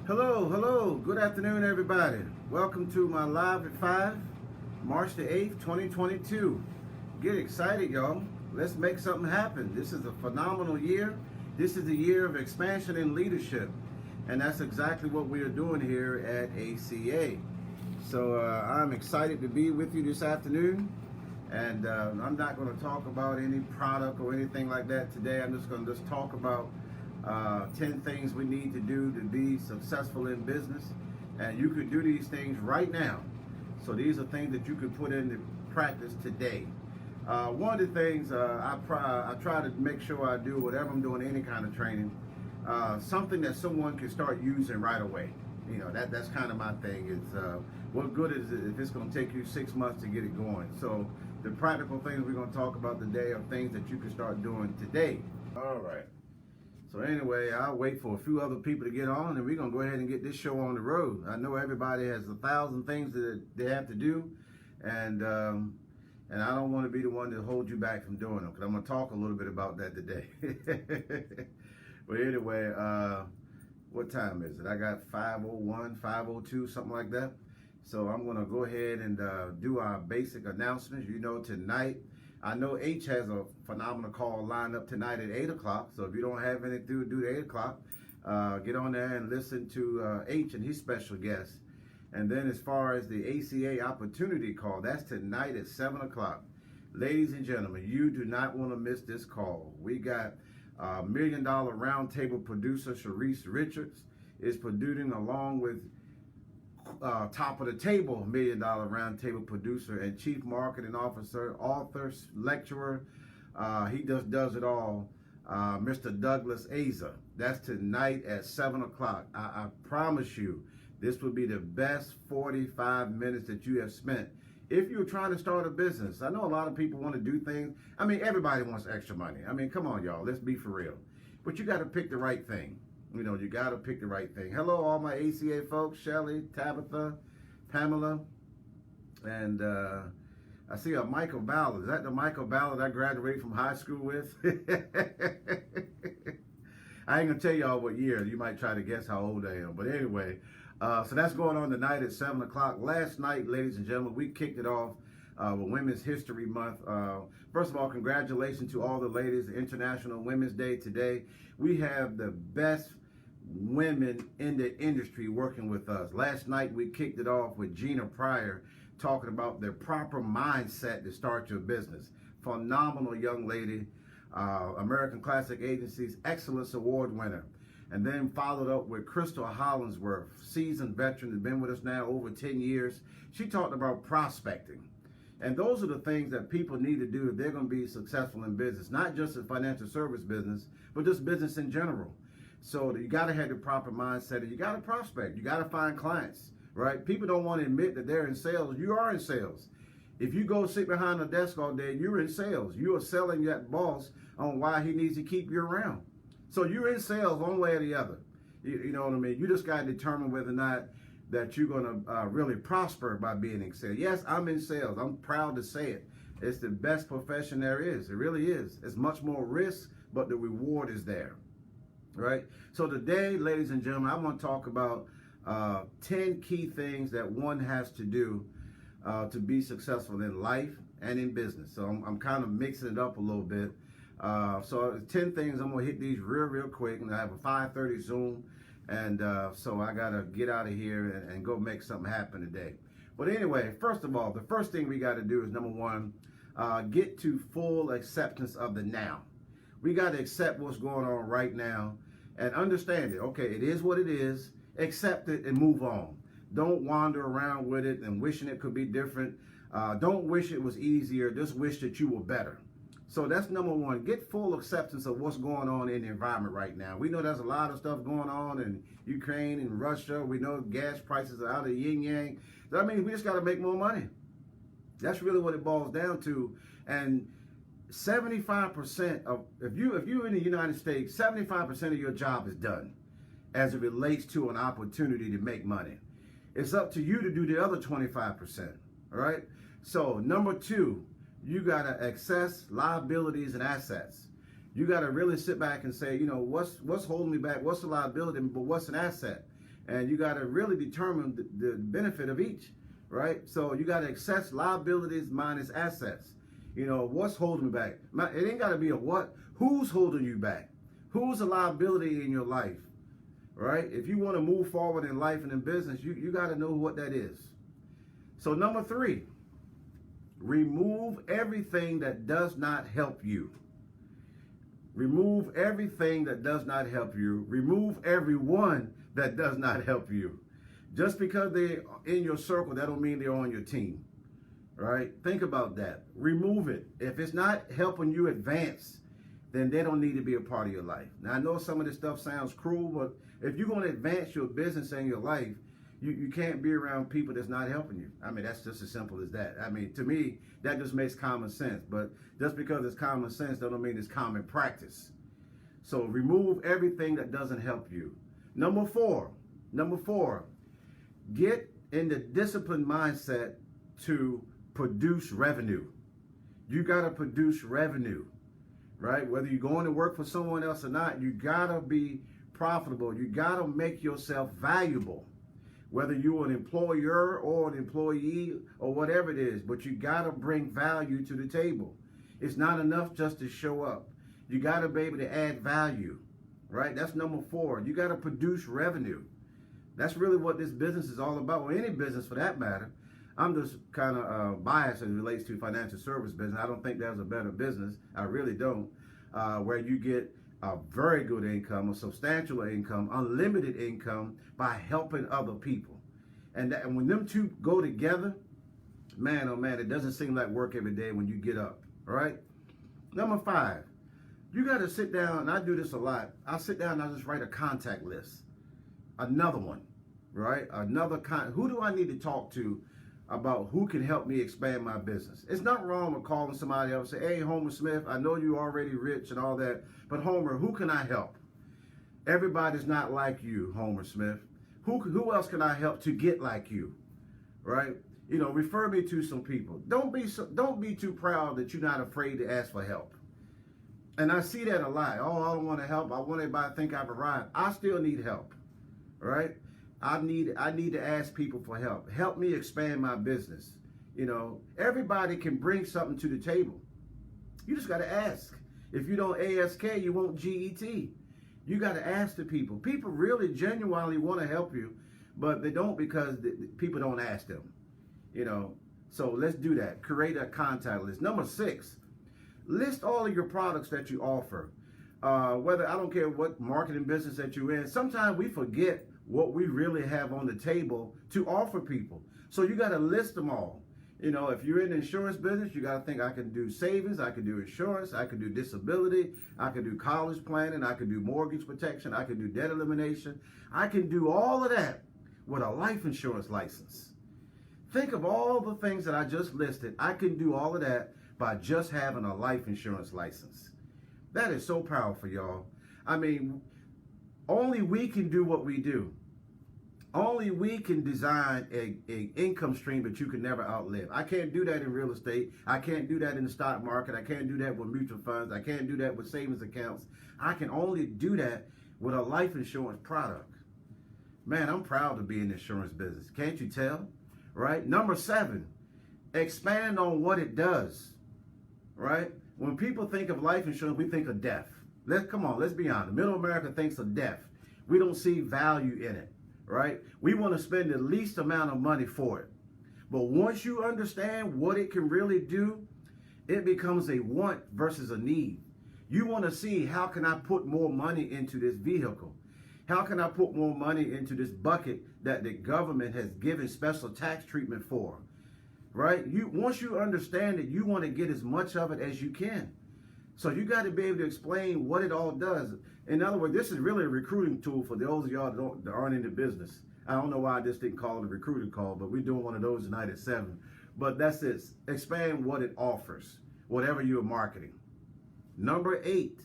Hello, good afternoon everybody. Welcome to my live at 5, March the 8th, 2022. Get excited, y'all. Let's make something happen. This is a phenomenal year. This is the year of expansion and leadership. And that's exactly what we are doing here at ACA. So I'm excited to be with you this afternoon. And I'm not going to talk about any product or anything like that today. I'm just going to talk about 10 things we need to do to be successful in business, and you could do these things right now. So these are things that you could put into practice today. One of the things I try to make sure I do whatever I'm doing, any kind of training, something that someone can start using right away. You know, that's kind of my thing. It's what good is it if it's going to take you 6 months to get it going? So the practical things we're going to talk about today are things that you can start doing today. All right. So anyway, I'll wait for a few other people to get on, and we're going to go ahead and get this show on the road. I know everybody has 1,000 things that they have to do, and I don't want to be the one to hold you back from doing them, because I'm going to talk a little bit about that today. But anyway, what time is it? I got 5:01, 5:02, something like that. So I'm going to go ahead and do our basic announcements. You know, tonight, I know H has a phenomenal call lined up tonight at 8 o'clock. So if you don't have anything to do at 8 o'clock, get on there and listen to H and his special guest. And then as far as the ACA opportunity call, that's tonight at 7 o'clock. Ladies and gentlemen, you do not want to miss this call. We got $1 Million Roundtable producer Sharice Richards is producing, along with top of the table $1 Million Roundtable producer and chief marketing officer, author, lecturer. He just does it all. Mr. Douglas Aza. That's tonight at 7 o'clock. I promise you, this will be the best 45 minutes that you have spent. If you're trying to start a business, I know a lot of people want to do things. I mean, everybody wants extra money. I mean, come on, y'all. Let's be for real. But you got to pick the right thing. You know, you got to pick the right thing. Hello, all my ACA folks, Shelly, Tabitha, Pamela, and I see a Michael Ballard. Is that the Michael Ballard I graduated from high school with? I ain't going to tell y'all what year. You might try to guess how old I am. But anyway, so that's going on tonight at 7 o'clock. Last night, ladies and gentlemen, we kicked it off with Women's History Month. First of all, congratulations to all the ladies. International Women's Day today. We have the best women in the industry working with us. Last night we kicked it off with Gina Pryor talking about the proper mindset to start your business. Phenomenal young lady, American Classic Agency's Excellence Award winner. And then followed up with Crystal Hollingsworth, seasoned veteran, has been with us now over 10 years. She talked about prospecting. And those are the things that people need to do if they're going to be successful in business, not just a financial service business, but just business in general. So you got to have the proper mindset, and you got to prospect. You got to find clients, right? People don't want to admit that they're in sales. You are in sales. If you go sit behind a desk all day, you're in sales. You are selling that boss on why he needs to keep you around. So you're in sales one way or the other. You know what I mean? You just got to determine whether or not that you're going to really prosper by being in sales. Yes, I'm in sales. I'm proud to say it. It's the best profession there is. It really is. It's much more risk, but the reward is there. Right? So today, ladies and gentlemen, I want to talk about 10 key things that one has to do to be successful in life and in business. So I'm kind of mixing it up a little bit. So 10 things. I'm going to hit these real quick. And I have a 5:30 Zoom. And so I got to get out of here and go make something happen today. But anyway, first of all, the first thing we got to do is, number one, get to full acceptance of the now. We got to accept what's going on right now and understand it. Okay, it is what it is. Accept it and move on. Don't wander around with it and wishing it could be different. Don't wish it was easier. Just wish that you were better. So that's number one. Get full acceptance of what's going on in the environment right now. We know there's a lot of stuff going on in Ukraine and Russia. We know gas prices are out of yin yang. That means we just got to make more money. That's really what it boils down to. And 75% of, if you're in the United States, 75% of your job is done as it relates to an opportunity to make money. It's up to you to do the other 25%, all right? So number two, you got to access liabilities and assets. You got to really sit back and say, you know, what's holding me back? What's the liability, but what's an asset? And you got to really determine the benefit of each, right? So you got to assess liabilities minus assets. You know, what's holding me back? It ain't got to be a what. Who's holding you back? Who's a liability in your life, right? If you want to move forward in life and in business, you got to know what that is. So number 3, remove everything that does not help you. Remove everything that does not help you. Remove everyone that does not help you. Just because they're in your circle, that don't mean they're on your team, right? Think about that. Remove it. If it's not helping you advance, then they don't need to be a part of your life. Now, I know some of this stuff sounds cruel, but if you're going to advance your business and your life, you can't be around people that's not helping you. I mean, that's just as simple as that. I mean, to me, that just makes common sense. But just because it's common sense, doesn't mean it's common practice. So remove everything that doesn't help you. Number four, get in the disciplined mindset to produce revenue. You got to produce revenue, right? Whether you're going to work for someone else or not, you got to be profitable. You got to make yourself valuable. Whether you're an employer or an employee or whatever it is, but you got to bring value to the table. It's not enough just to show up. You got to be able to add value, right? That's number 4. You got to produce revenue. That's really what this business is all about, or any business for that matter. I'm just kind of biased as it relates to financial service business. I don't think there's a better business. I really don't, where you get a very good income, a substantial income, unlimited income by helping other people. And when them two go together, man, oh man, it doesn't seem like work every day when you get up, right? Number 5, you got to sit down, and I do this a lot. I sit down and I just write a contact list. Another one, right? Who do I need to talk to about who can help me expand my business? It's not wrong with calling somebody up and say, hey, Homer Smith, I know you're already rich and all that, but Homer, who can I help? Everybody's not like you, Homer Smith. Who else can I help to get like you, right? You know, refer me to some people. Don't be too proud that you're not afraid to ask for help. And I see that a lot. Oh, I don't want to help. I want everybody to think I've arrived. I still need help, right? I need to ask people for help. Help me expand my business. You know, everybody can bring something to the table. You just got to ask. If you don't ask, you won't GET. You got to ask the people. People really genuinely want to help you, but they don't because people don't ask them. You know, so let's do that. Create a contact list. Number 6, list all of your products that you offer. Whether, I don't care what marketing business that you're in, sometimes we forget what we really have on the table to offer people. So you got to list them all. You know, if you're in the insurance business, you got to think, I can do savings, I can do insurance, I can do disability, I can do college planning, I can do mortgage protection, I can do debt elimination. I can do all of that with a life insurance license. Think of all the things that I just listed. I can do all of that by just having a life insurance license. That is so powerful, y'all. I mean, only we can do what we do. Only we can design a income stream that you can never outlive. I can't do that in real estate. I can't do that in the stock market. I can't do that with mutual funds. I can't do that with savings accounts. I can only do that with a life insurance product. Man, I'm proud to be in the insurance business. Can't you tell? Right? Number 7, expand on what it does. Right? When people think of life insurance, we think of death. Let's be honest. Middle America thinks of death. We don't see value in it. Right? We want to spend the least amount of money for it. But once you understand what it can really do, it becomes a want versus a need. You want to see, how can I put more money into this vehicle? How can I put more money into this bucket that the government has given special tax treatment for? Right? Once you understand it, you want to get as much of it as you can. So you got to be able to explain what it all does. In other words, this is really a recruiting tool for those of y'all that aren't in the business. I don't know why I just didn't call it a recruiting call, but we're doing one of those tonight at 7. But that's it. Expand what it offers, whatever you're marketing. Number 8,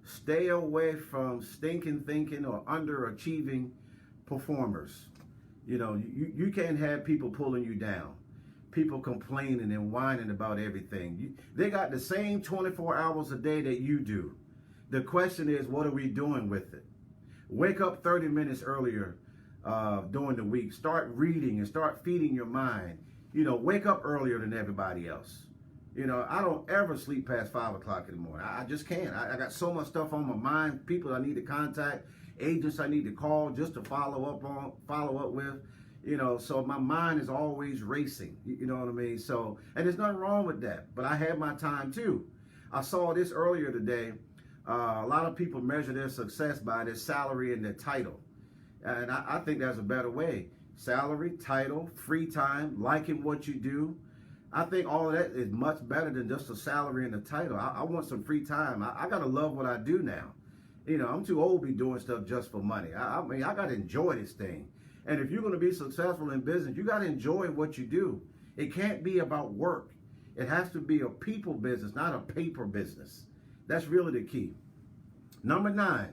stay away from stinking thinking or underachieving performers. You know, you can't have people pulling you down. People complaining and whining about everything. They got the same 24 hours a day that you do. The question is, what are we doing with it? Wake up 30 minutes earlier during the week. Start reading and start feeding your mind. You know, wake up earlier than everybody else. You know, I don't ever sleep past 5 o'clock in the morning. I just can't. I got so much stuff on my mind, people I need to contact, agents I need to call just to follow up with. You know, so my mind is always racing. You know what I mean? So, and there's nothing wrong with that. But I have my time too. I saw this earlier today. A lot of people measure their success by their salary and their title. And I think that's a better way. Salary, title, free time, liking what you do. I think all of that is much better than just a salary and a title. I want some free time. I got to love what I do now. You know, I'm too old to be doing stuff just for money. I mean, I got to enjoy this thing. And if you're going to be successful in business, you got to enjoy what you do. It can't be about work. It has to be a people business, not a paper business. That's really the key. Number 9,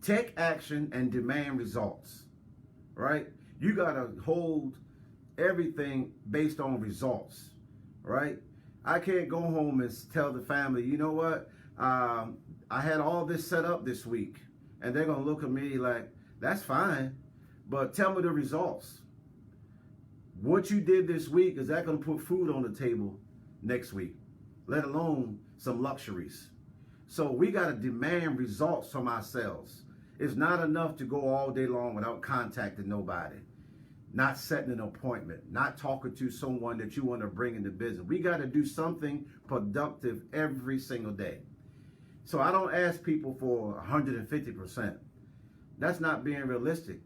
take action and demand results, right? You got to hold everything based on results, right? I can't go home and tell the family, you know what? I had all this set up this week. And they're going to look at me like, that's fine. But tell me the results. What you did this week, is that going to put food on the table next week, let alone some luxuries? So we got to demand results from ourselves. It's not enough to go all day long without contacting nobody, not setting an appointment, not talking to someone that you want to bring into business. We got to do something productive every single day. So I don't ask people for 150%. That's not being realistic.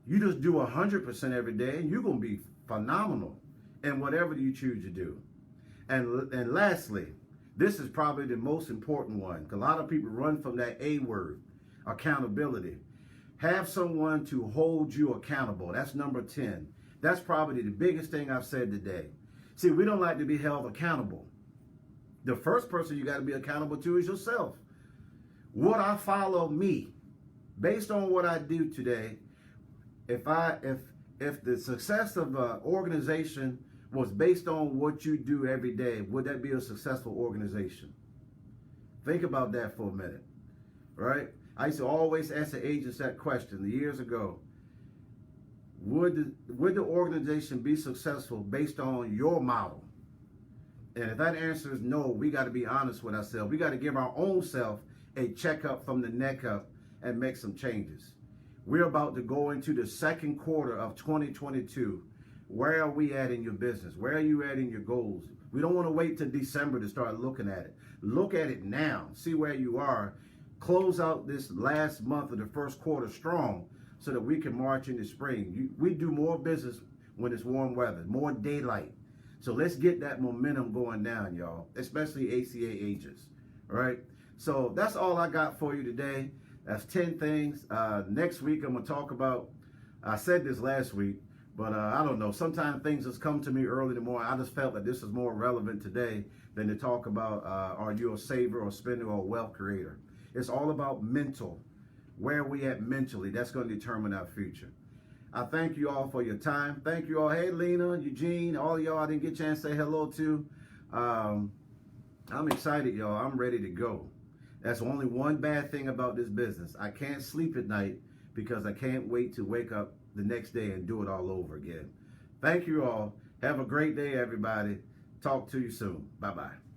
You just do 100% every day and you're going to be phenomenal in whatever you choose to do. And lastly, this is probably the most important one, because a lot of people run from that A word, accountability. Have someone to hold you accountable. That's number 10. That's probably the biggest thing I've said today. See, we don't like to be held accountable. The first person you got to be accountable to is yourself. Would I follow me based on what I do today? If the success of an organization was based on what you do every day, would that be a successful organization? Think about that for a minute, right? I used to always ask the agents that question years ago. Would the organization be successful based on your model? And if that answer is no, we got to be honest with ourselves. We got to give our own self a checkup from the neck up and make some changes. We're about to go into the second quarter of 2022. Where are we at in your business? Where are you at in your goals? We don't want to wait till December to start looking at it. Look at it now. See where you are. Close out this last month of the first quarter strong so that we can march into spring. We do more business when it's warm weather, more daylight. So let's get that momentum going down, y'all, especially ACA agents, all right? So that's all I got for you today. That's 10 things. Next week, I'm going to talk about, I said this last week, but I don't know. Sometimes things just come to me early in the morning. I just felt that this is more relevant today than to talk about are you a saver or spender or a wealth creator. It's all about mental. Where are we at mentally? That's going to determine our future. I thank you all for your time. Thank you all. Hey, Lena, Eugene, all of y'all I didn't get a chance to say hello to. I'm excited, y'all. I'm ready to go. That's only one bad thing about this business. I can't sleep at night because I can't wait to wake up the next day and do it all over again. Thank you all. Have a great day, everybody. Talk to you soon. Bye-bye.